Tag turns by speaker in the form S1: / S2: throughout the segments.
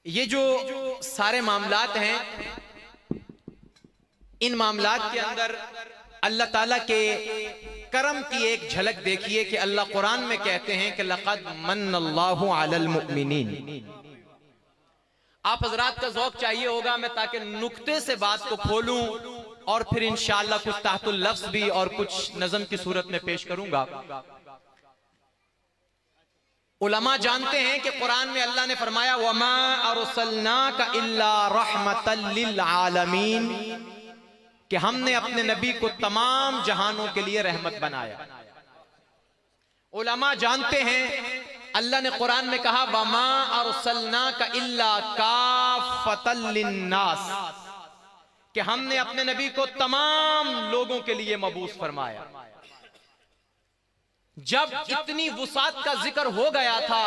S1: ये जो सारे मामलात हैं, इन मामलात के अंदर अल्लाह ताला के करम की एक झलक देखिए कि अल्लाह कुरान में कहते हैं कि लक़द मन्नल्लाहु अलल मुमिनीन। आप हजरात का ज़ौक़ चाहिए होगा, मैं ताकि नुक्ते से बात को खोलूं और फिर इंशाअल्लाह कुछ ताहतुल लफ्ज़ भी और कुछ नज़म की सूरत में पेश करूंगा। उलमा जानते हैं कि कुरान में अल्लाह ने फरमाया वमा अरसलनाका इल्ला रहमतल लिल आलमीन, कि हमने अपने नबी को तमाम जहानों के लिए रहमत बनाया। उलमा जानते हैं अल्लाह ने कुरान में कहा वमा अरसलनाका इल्ला काफ़तल लिन्नास, कि हमने अपने नबी को तमाम लोगों के लिए मबूस फरमाया। जब इतनी वुसात का जिक्र हो गया था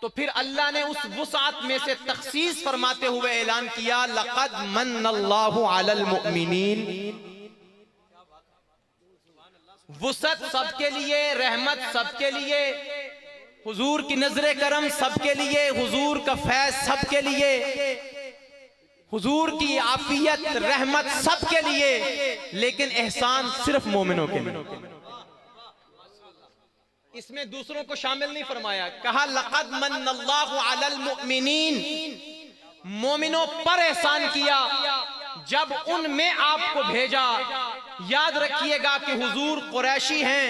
S1: तो फिर अल्लाह ने उस वुसात में से तखसीस फरमाते हुए ऐलान किया लक़द मन्नल्लाहु अलल मुमिनीन। वुसत सबके लिए, रहमत सबके लिए, हुजूर की नजरे करम सबके लिए, हुजूर का फैज सबके लिए, हुजूर की आफियत रहमत सबके लिए, लेकिन एहसान सिर्फ मोमिनों के लिए। इसमें दूसरों को शामिल नहीं फरमाया। कहा लक़द मन्नल्लाहु अलल मुमिनीन, मोमिनों पर एहसान किया जब उनमें आपको भेजा। याद रखिएगा कि हुजूर कुरैशी हैं,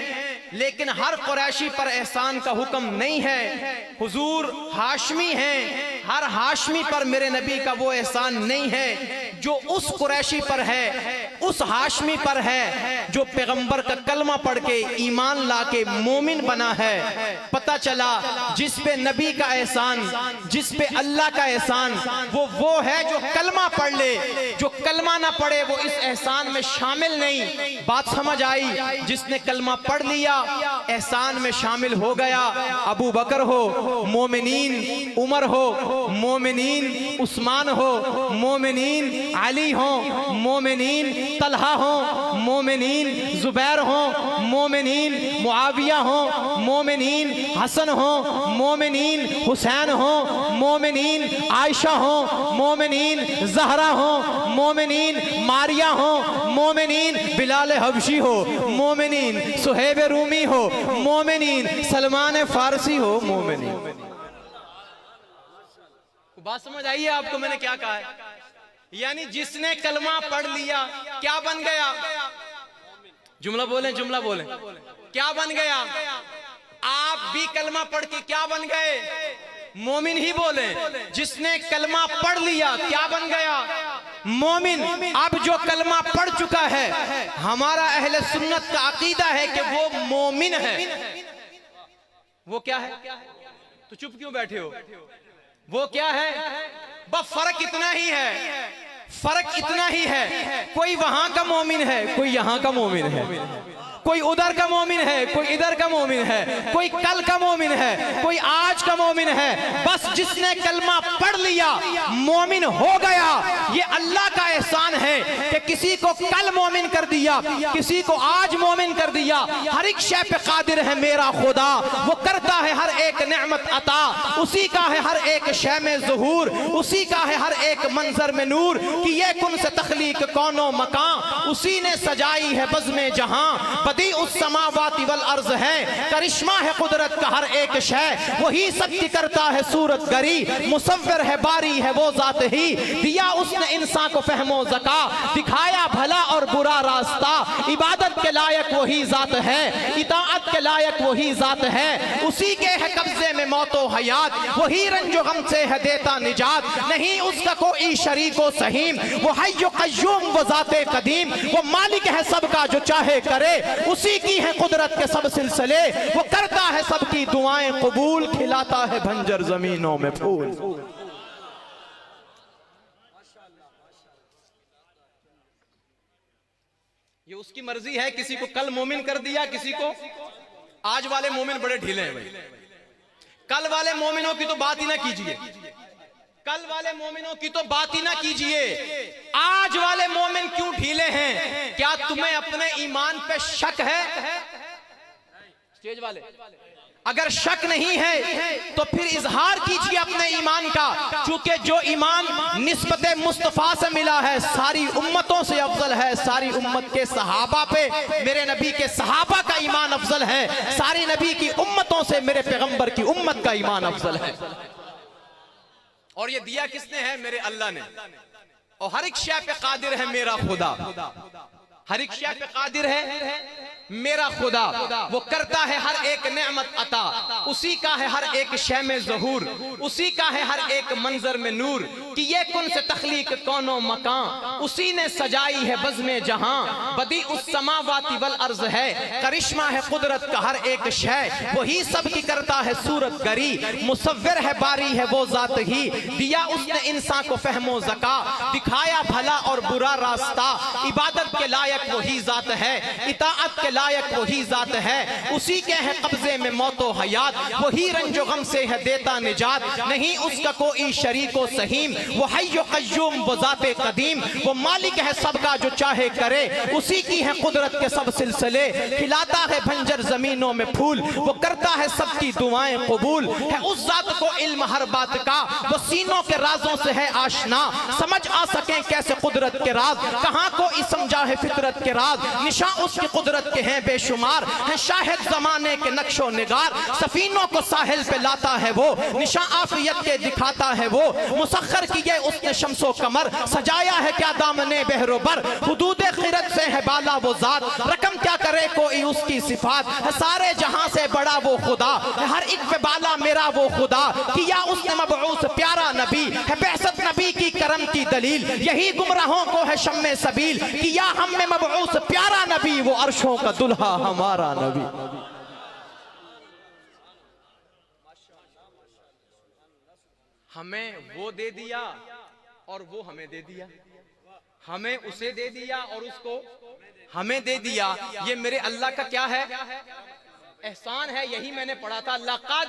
S1: लेकिन हर कुरैशी पर एहसान का हुक्म नहीं है। हुजूर हाशमी हैं, हर हाशमी पर मेरे नबी का वो एहसान नहीं है जो उस कुरैशी पर है, उस हाशमी पर है जो पैगंबर का कलमा पढ़ के ईमान ला के मोमिन बना है। पता चला जिस पे नबी का एहसान, जिस पे अल्लाह का एहसान, वो है जो कलमा पढ़ ले। जो कलमा ना पढ़े वो इस एहसान में शामिल नहीं। बात समझ आई? जिसने कलमा पढ़ लिया एहसान में शामिल हो गया। अबू बकर हो, मोमिनीन उमर हो, मोमिनीन उस्मान हो, मोमिनीन अली हो, मोमिनीन तलहा हो, मोमिनीन जुबैर हो, मोमिनीन मुआविया हो, मोमिनीन हसन हो, मोमिनीन हुसैन हो, मोमिनीन आयशा हो, मोमिनीन जहरा हो, मोमिनीन मारिया हो, मोमिनीन बिलाल हबशी हो, मोमिनीन सुहेब रूमी हो, मोमिनीन सलमान फारसी हो, मोमिनीन। बात समझ आई है आपको मैंने क्या कहा है? यानी जिसने कलमा पढ़ लिया क्या बन गया? जुमला बोलें, जुमला बोलें। क्या बन गया? आप भी कलमा पढ़ के क्या बन गए? मोमिन ही बोले। जिसने कलमा पढ़ लिया क्या बन गया? मोमिन। अब जो कलमा पढ़ चुका है, हमारा अहले सुन्नत का अकीदा है कि वो मोमिन है। वो क्या है? तो चुप क्यों बैठे हो? वो क्या है? बस फर्क इतना ही है, फर्क इतना ही है। कोई वहां का मोमिन है, कोई यहां का मोमिन है, कोई उधर का मोमिन है, कोई इधर का मोमिन है, कोई कल का मोमिन है, कोई आज का मोमिन है। बस जिसने कलमा पढ़ लिया मोमिन हो गया। ये अल्लाह का एहसान है कि किसी को कल मोमिन कर दिया, किसी को आज मोमिन कर दिया। हर एक शय पे कादिर है मेरा खुदा, वो करता है हर एक नेमत अता। उसी का है हर एक शय में ज़ुहूर, उसी का है हर एक मंजर में नूर। कि ये कुन से तख्लीक कौनो मकान, उसी ने सजाई है बज़्म जहां। बदी उस समावाति वल अर्ज है, करिश्मा है कुदरत का हर एक शय। वही शक्ति करता है सूरत गरी, मुसव्विर है बारी है वो जात ही। दिया उसने इंसान को फहमो ज़का, दिखाया भला और बुरा रास्ता। इबादत के लायक वही जात है, इताअत के लायक वही जात है। उसी के है कब्जे में मौतो हयात, वही रंजो गम से है देता निजात। नहीं उसका कोई शरीको सहीम, वो हय्यो कय्यूम वो जाते कदीम। वो मालिक है सबका जो चाहे करे, उसी की है कुदरत के सब सिलसिले। वो करता है सबकी दुआएं कबूल, खिलाता है भंजर जमीनों में फूल। ये उसकी मर्जी है, किसी को कल मोमिन कर दिया, किसी को। आज वाले मोमिन बड़े ढीले हैं भाई। कल वाले मोमिनों की तो बात ही ना कीजिए, कल वाले मोमिनों की तो बात ही ना कीजिए। आज वाले मोमिन क्यों ढीले हैं? क्या तुम्हें अपने ईमान पे शक है? स्टेज वाले, अगर शक नहीं है तो फिर इजहार कीजिए अपने ईमान का, क्योंकि जो ईमान निस्बत मुस्तफ़ा से मिला है सारी उम्मतों से अफजल है। सारी उम्मत के सहाबा पे मेरे नबी के सहाबा का ईमान अफजल है, सारी नबी की उम्मतों से मेरे पैगंबर की उम्मत का ईमान अफजल है। और ये दिया किसने है? मेरे अल्लाह ने। और हर एक शय पे कादिर है मेरा खुदा, हर एक शय पे कादिर है मेरा खुदा। वो करता है हर एक नेमत अता, उसी का है हर एक शय में ज़हूर, उसी का है हर एक मंजर में नूर। कि ये कुन से तख्लीक कौनो मकान, उसी ने सजाई है बज़्म जहां। बदी उस समावाती वल अर्ज है, करिश्मा है कुदरत का हर एक शय। वही सब की करता है सूरत गरी, मुसव्विर है बारी है वो जात ही। दिया उसने इंसान को फहमो ज़का, दिखाया भला और बुरा रास्ता। इबादत के लायक वही जात है, इताअत के लायक वही जात है। उसी के है कब्जे में मौतो हयात, वही रंजो गम से है देता निजात। नहीं उसका कोई शरीको सहीम, वो हय्यो कय्यूम वो जाते कदीम। वो मालिक है सबका जो चाहे करे, उसी की है कुदरत के सब सिलसिले। खिलाता है भंजर जमीनों में फूल, वो करता है सबकी दुआएं कबूल। है उस जात को इल्म हर बात का, वो सीनों के राजों से है आशना। समझ आ सके कैसे कुदरत के राज, कहाँ कोई समझा है फितरत के राज। निशा उसकी कुदरत के हैं बेशुमार, है शाहिद जमाने के नक्शो निगार। सफीनों को साहिल पे लाता है वो, निशा आफियत के दिखाता है वो। मुसख्खर किए उसने शम्सो कमर, सजाया है क्या दामने बहरोबर। हुदूदे खिरत से है बाला वो जात, रकम क्या करे कोई उसकी सिफात। है सारे जहां से बड़ा वो खुदा, है हर एक पे बाला मेरा वो खुदा। किया उसने मबऊस प्यारा नबी, है बेअसत नबी की करम की दलील। यही गुमराहों को है शम्मे सबील, किया हम में मबऊस प्यारा नबी, वो अर्शों का दुल्हा हमारा नबी। हमें वो दे दिया और वो हमें दे दिया, हमें उसे दे दिया और उसको हमें दे दिया। ये मेरे अल्लाह का क्या है? एहसान है। यही मैंने पढ़ा था, लक़द,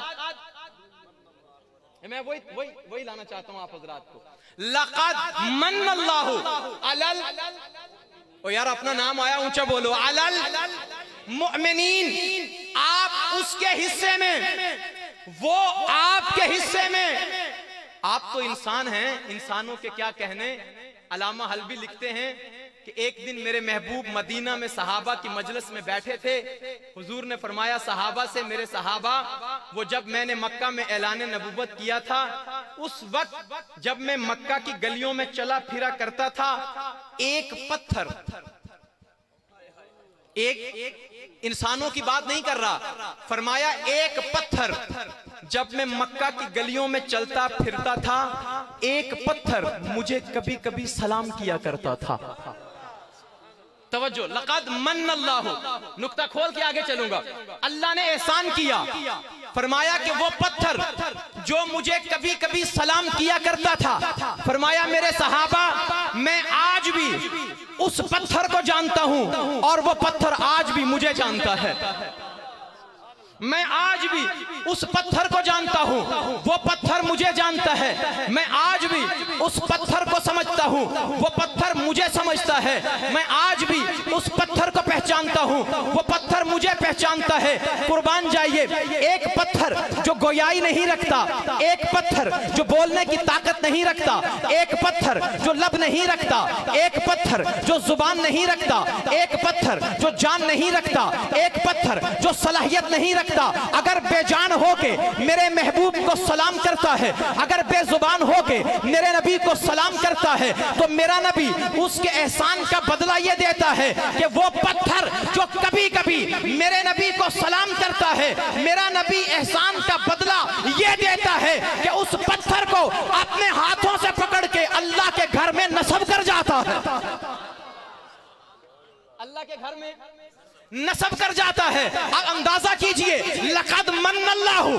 S1: मैं वही लाना चाहता हूं आप हजरात को। लक़द मन्नल्लाहु अलल, ओ यार अपना नाम आया ऊंचा बोलो, अलल मुअमिनीन। आप उसके हिस्से में, वो आपके हिस्से में। आप तो इंसान हैं, इंसानों के क्या कहने। अलामा हल्बी लिखते हैं कि एक दिन मेरे महबूब मदीना में सहाबा की मजलिस में बैठे थे। हुजूर ने फरमाया सहाबा से, मेरे सहाबा, वो जब मैंने मक्का में ऐलान नबूवत किया था, उस वक्त जब मैं मक्का की गलियों में चला फिरा करता था, एक पत्थर, एक इंसानों की बात नहीं कर रहा, फरमाया एक पत्थर जब मैं मक्का की गलियों में चलता फिरता था, एक पत्थर मुझे कभी कभी सलाम किया करता था। तवज्जो, लक़द मन्नल्लाहु, नुक्ता खोल के आगे चलूंगा। अल्लाह ने एहसान किया, फरमाया कि वो पत्थर जो मुझे कभी कभी सलाम किया करता था, फरमाया मेरे सहाबा, मैं आज भी उस पत्थर को जानता हूं और वो पत्थर आज भी मुझे जानता है। मैं आज भी उस पत्थर को जानता हूं, वो पत्थर मुझे जानता है। मैं आज भी उस पत्थर को समझता हूं, वो पत्थर मुझे समझता है। मैं आज भी उस पत्थर को पहचानता हूं, वो पत्थर मुझे पहचानता है। कुर्बान जाइए, एक पत्थर जो गोयाई नहीं रखता, एक पत्थर जो बोलने की ताकत नहीं रखता, एक पत्थर जो लब नहीं रखता, एक पत्थर जो जुबान नहीं रखता, एक पत्थर जो जान नहीं रखता, एक पत्थर जो सलाहियत नहीं रखता, अगर बेजान होके मेरे महबूब को सलाम करता है, अगर बेजुबान होके मेरे नबी को सलाम करता है, तो मेरा नबी उसके एहसान का बदला ये देता है कि वो पत्थर जो कभी कभी मेरे नबी को सलाम करता है, मेरा नबी एहसान का बदला ये देता है कि उस पत्थर को अपने हाथों से पकड़ के अल्लाह के घर में नस्ब कर जाता है। अल्लाह के घर में नस्ब कर जाता है। अब अंदाजा कीजिए, लक़द मन्नल्लाहु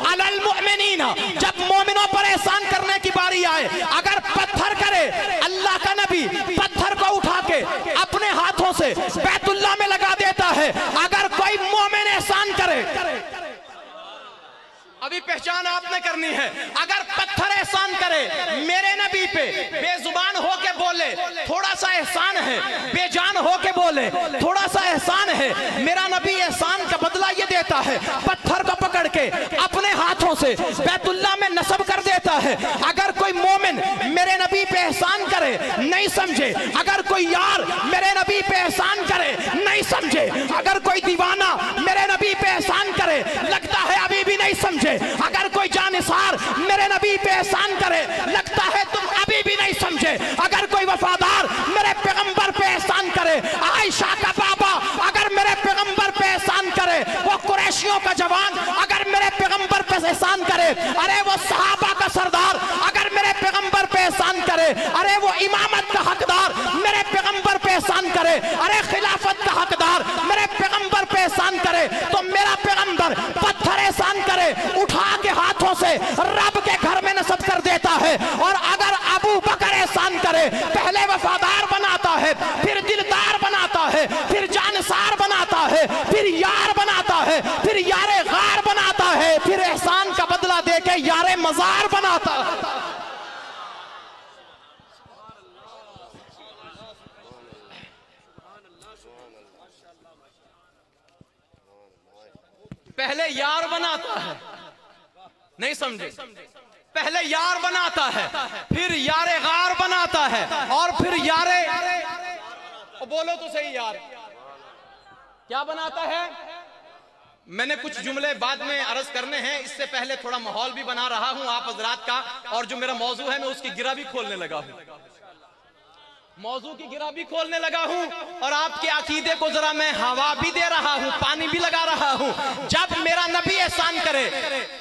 S1: अलल मुअमिनीन, जब मोमिनों पर एहसान करने की बारी आए, अगर पत्थर करे, अल्लाह का नबी पत्थर को उठा के अपने हाथों से बैतुल्लाह में लगा देता है। अगर कोई मोमिन एहसान करे, अभी पहचान आपने करनी है, अगर पत्थर एहसान करे मेरे नबी पे, बेजुबान होके बोले थोड़ा सा एहसान है, बेजान होके बोले थोड़ा सा एहसान है, मेरा नबी एहसान का बदला ये
S2: देता है, पत्थर को पकड़ के अपने हाथों से बैतुल्लाह में नस्ब कर देता है। अगर कोई मोमिन मेरे नबी पे एहसान करे नहीं समझे, अगर कोई यार मेरे नबी पे एहसान करे नहीं समझे, अगर कोई दीवाना मेरे नबी पे एहसान करे लगता है अभी भी नहीं समझे, अगर कोई जानिसार मेरे नबी पे एहसान करे लगता है तुम अभी भी नहीं समझे, अगर कोई वफादार मेरे पैगंबर पे एहसान करे, आयशा का बाबा अगर मेरे पैगंबर पे एहसान करे, वो कुरैशियों का जवान अगर मेरे पैगंबर पे एहसान करे, अरे वो सहाबा का सरदार अगर मेरे पैगंबर पे एहसान करे, अरे वो इमामत का हकदार मेरे पैगंबर पे एहसान करे, अरे खिलाफत का हकदार मेरे पैगंबर पे एहसान करे, तो मेरा पैगंबर पत्थर एहसान करे उठा के हाथों से रब के घर में नस्ब कर देता है। और अगर अबू बकर एहसान करे, पहले वफादार बनाता है, फिर दिलदार बनाता है, फिर जानसार बनाता है, फिर यार बनाता है, फिर यारे गार बनाता है, फिर एहसान का बदला देके यारे मजार बनाता है।
S1: पहले यार बनाता है, नहीं समझे, पहले यार बनाता है, फिर यारे गार बनाता है, और फिर यारे, बोलो तो सही यार, क्या बनाता है? मैंने कुछ जुमले बाद में अर्ज करने हैं, इससे पहले थोड़ा माहौल भी बना रहा हूं आप हजरात का, और जो मेरा मौजू है मैं उसकी गिरा भी खोलने लगा हूं, मौजू की गिरा भी खोलने लगा हूं, और आपके अकीदे को जरा मैं हवा भी दे रहा हूं, पानी भी लगा रहा हूं। जब मेरा नबी एहसान करे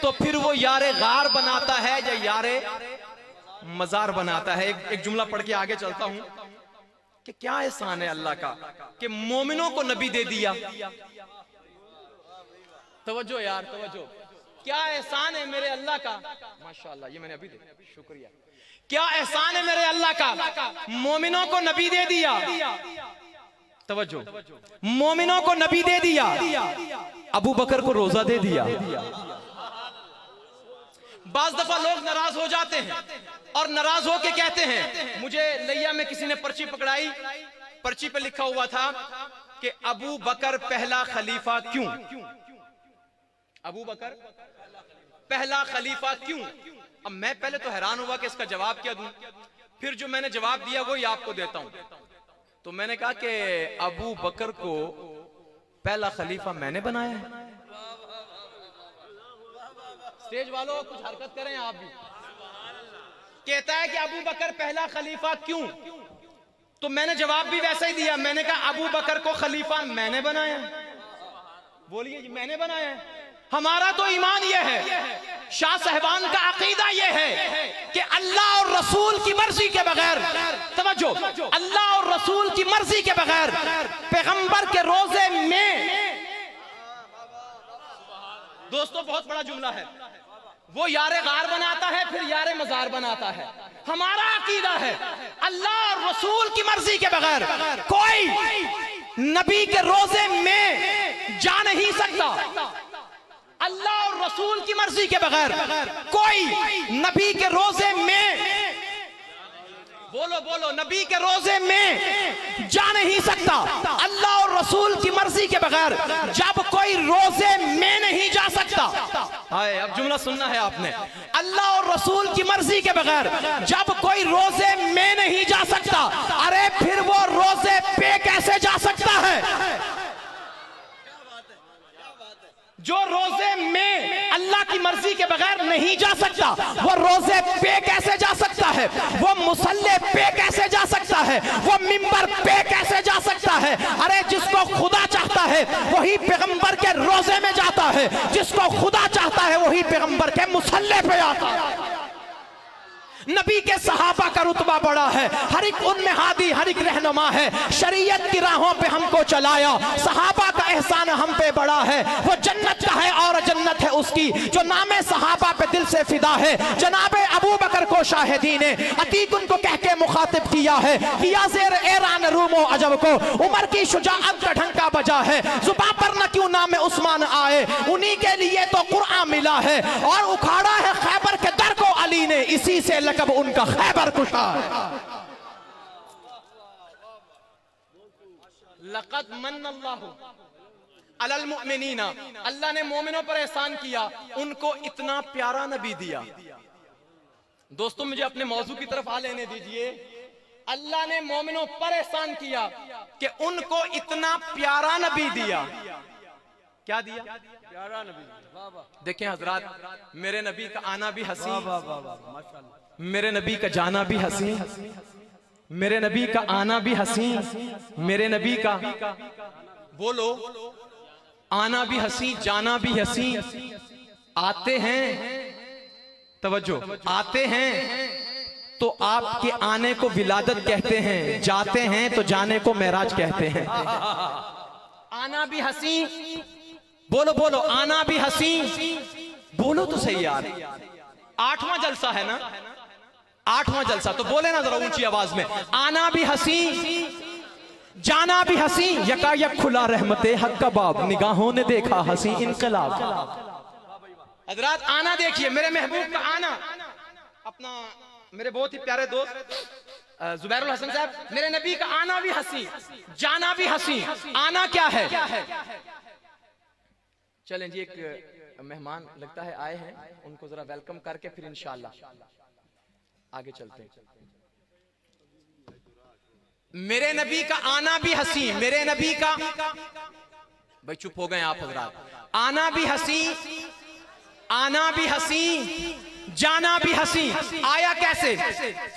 S1: तो फिर वो यारे गार बनाता है या यारे मजार बनाता है। एक जुमला पढ़ के आगे चलता हूं कि क्या एहसान है अल्लाह का कि मोमिनों को नबी दे दिया। तवज्जो यार, तवज्जो, क्या एहसान है मेरे अल्लाह का, माशाअल्लाह, ये मैंने अभी देखा, शुक्रिया। क्या एहसान है मेरे अल्लाह का, मोमिनों को नबी दे दिया। तवज्जो, मोमिनों को नबी दे दिया, अबू बकर को रोजा दे दिया। बाज दफा लोग नाराज हो जाते हैं और नाराज होके कहते हैं, मुझे लैया में किसी ने पर्ची पकड़ाई, पर्ची पे लिखा हुआ था कि अबू बकर पहला खलीफा क्यों, अबू बकर पहला खलीफा क्यों। अब मैं पहले तो हैरान हुआ कि इसका जवाब क्या दूं, फिर जो मैंने जवाब दिया वही आपको देता हूं। तो मैंने कहा कि अबू बकर को पहला खलीफा मैंने बनाया है। स्टेज वालों कुछ हरकत करें आप भी। कहता है कि अबू बकर पहला खलीफा क्यों, तो मैंने जवाब भी वैसा ही दिया, मैंने कहा अबू बकर को खलीफा मैंने बनाया। बोलिए जी, मैंने बनाया है। हमारा तो ईमान यह है, शाह साहबान का अकीदा यह है कि अल्लाह और रसूल की मर्जी के बगैर, समझो, अल्लाह और रसूल की मर्जी के बगैर पैगंबर के रोजे में, दोस्तों बहुत बड़ा जुमला है, वो यारे गार बनाता है फिर यारे मजार बनाता है। हमारा अकीदा है अल्लाह और रसूल की मर्जी के बगैर कोई नबी के रोजे में जा नहीं सकता। अल्लाह और रसूल की मर्जी के बगैर कोई नबी के रोजे में, बोलो बोलो, नबी के रोजे में जा नहीं सकता। अल्लाह और रसूल की मर्जी के बगैर जब कोई रोजे में नहीं जा सकता, हाय अब जुमला सुनना है आपने, अल्लाह और रसूल की मर्जी के बगैर जब कोई रोजे में नहीं जा सकता, अरे फिर वो रोजे पे कैसे जा सकता है। जो रोजे में अल्लाह की मर्जी के बगैर नहीं जा सकता, वो रोजे पे कैसे जा सकता है, वो मुसल्ले पे कैसे जा सकता है, वो मिंबर पे कैसे जा सकता है। अरे जिसको खुदा चाहता है वही पैगंबर के रोजे में जाता है, जिसको खुदा चाहता है वही पैगंबर के मुसल्ले पे आता है। नबी के सहाबा का रुतबा बड़ा है, हर एक उनमें हादी, हर एक रहनुमा है, शरीयत की राहों पे हमको चलाया, सहाबा का एहसान हम पे बड़ा है। वो जन्नत का है और जन्नत है उसकी जो नामे सहाबा पे दिल से फिदा है। जनाबे अबू बकर को शाहिदी ने अतीक उनको कह के मुखातिब किया है, किया ज़ेर ऐरान रूमो अजब को, उमर की शुजाअत का ढंका बजा है, जुबां पर न क्यों नाम उस्मान आए, उन्हीं के लिए तो कुरान मिला है, और उखाड़ा है खैबर के दर को अली ने, इसी से लकब उनका खैबर कुशा है। लक़द मन्नल्लाहु अलल मुमिनीना, अल्लाह ने मोमिनों पर एहसान किया, उनको इतना प्यारा नबी दिया। दोस्तों मुझे अपने मौजू की तरफ आ लेने दीजिए। अल्लाह ने मोमिनों पर एहसान किया कि उनको इतना प्यारा नबी दिया। क्या दिया?
S3: प्यारा नबी।
S1: देखें हजरात, मेरे नबी का आना भी हंसी, मेरे नबी का जाना भी हंसी, मेरे नबी का आना भी हंसी, मेरे नबी का बोलो आना भी हंसी, जाना भी हंसी। आते हैं, तवज्जो, आते हैं तो आपके आने को विलादत कहते हैं, जाते हैं तो जाने को मेराज कहते हैं। आना भी हंसी, बोलो बोलो, आना भी हंसी, बोलो तो सही यार। 8वां जलसा है ना, 8वां जलसा, तो बोले ना जरा ऊंची आवाज में, आना भी हंसी, जाना भी हंसी, यकायक खुला रहमते हक का बाब, निगाहों ने देखा हंसी इनकलाब। हजरात आना देखिए, मेरे महबूब का आना, अपना मेरे बहुत ही प्यारे दोस्त जुबैरुल हसन साहब, मेरे नबी का आना भी हंसी, जाना भी हंसी। आना क्या है? चलें जी, एक मेहमान लगता है आए हैं, उनको जरा वेलकम करके फिर इंशाल्लाह आगे चलते हैं। मेरे नबी का आना भी हंसी, मेरे नबी का, भाई चुप हो गए आप हजरात। आना भी हंसी, आना भी हंसी, जाना भी हंसी। आया कैसे?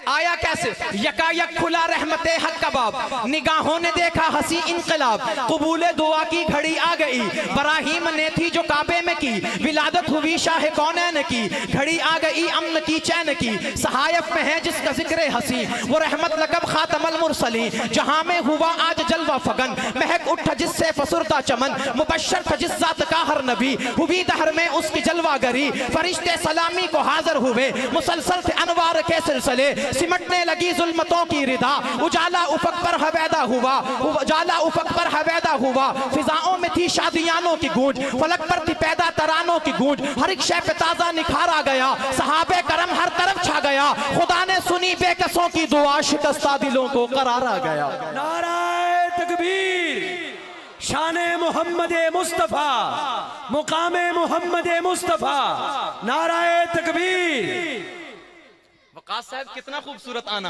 S1: आया कैसे? यकायक खुला रहमते हक का बाब, निगाहों ने देखा हंसी इनकलाब, कबूले दुआ की घड़ी आ गई, बराहीम ने थी जो काबे में की, विलादत हुई शाह कौनैन की, घड़ी आ गई अमन की चैन की, सहायफ में है जिसका जिक्र हंसी, वो रहमत लकब खातमल मुरसली, जहां में हुआ आज जलवा फगन, महक उठा जिससे फसुरता चमन, मुबश्शर था जिस जात का हर नबी, हुई दहर में उसकी जलवागरी, फरिश्ते सलामी को हाजिर हुए, मुसलसल थे अनवार के सिलसिले, सिमटने लगी जुल्मतों की रिदा, उजाला उफक पर हवैदा हुआ, उजाला उफक पर हवैदा हुआ, फिजाओं में थी शादियानों की गूंज, फलक पर थी पैदा तरानों की गूंज, हर एक शय पे ताजा निखार आ गया, सहाबे करम हर तरफ छा गया, खुदा ने सुनी बेकसों की दुआ, शिकस्ता दिलों को करार आ गया।
S3: नाराए तकबीर, शाने मोहम्मद मुस्तफा, मुकामे मोहम्मद मुस्तफा, नाराए तकबीर।
S1: वकास साहब कितना खूबसूरत आना,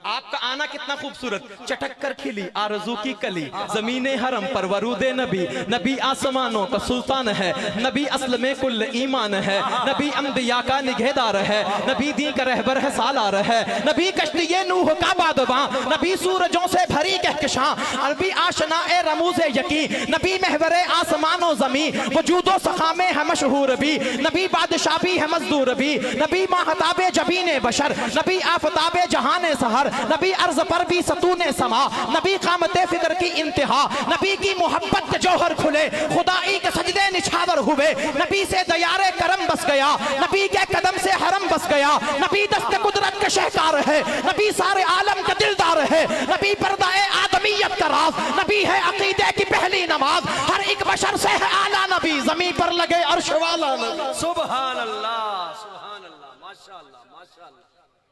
S1: आपका आना कितना खूबसूरत, चटक कर खिली आरज़ू की कली, ज़मीने हरम पर वरूदे नबी, नबी आसमानों का सुल्तान है, नबी असल में कुल ईमान है, नबी अंबिया का निगहदार है, नबी दी का रहबर है सालार है, नबी कश्तिये नूह का बादबां, नबी सूरजों से भरी कहकशां, अरबी आशना ए रमूज़े यकी, नबी महवरे आसमानों ज़मी, वजूदो सखा में है मशहूर भी, नबी बादशाह भी है मजदूर भी, नबी माहताबे जबीने बशर, नबी आफताबे जहाने सहर, नबी अर्ज पर भी सतूने समा, नबी कामते फिक्र की इंतहा, नबी की मोहब्बत के जौहर खुले, खुदाई के सजदे निछावर हुए, नबी से दयारे करम बस गया, नबी के कदम से हरम बस गया, नबी दस्त कुदरत के शहकार है, नबी सारे आलम का दिलदार है, नबी पर्दाए आदमियत का राज, नबी है अकीदे की पहली नमाज, हर एक बशर से है आला नबी, जमीन पर लगे अर्श वाला नबी।
S3: सुभान अल्लाह, सुभान अल्लाह, माशाअल्लाह।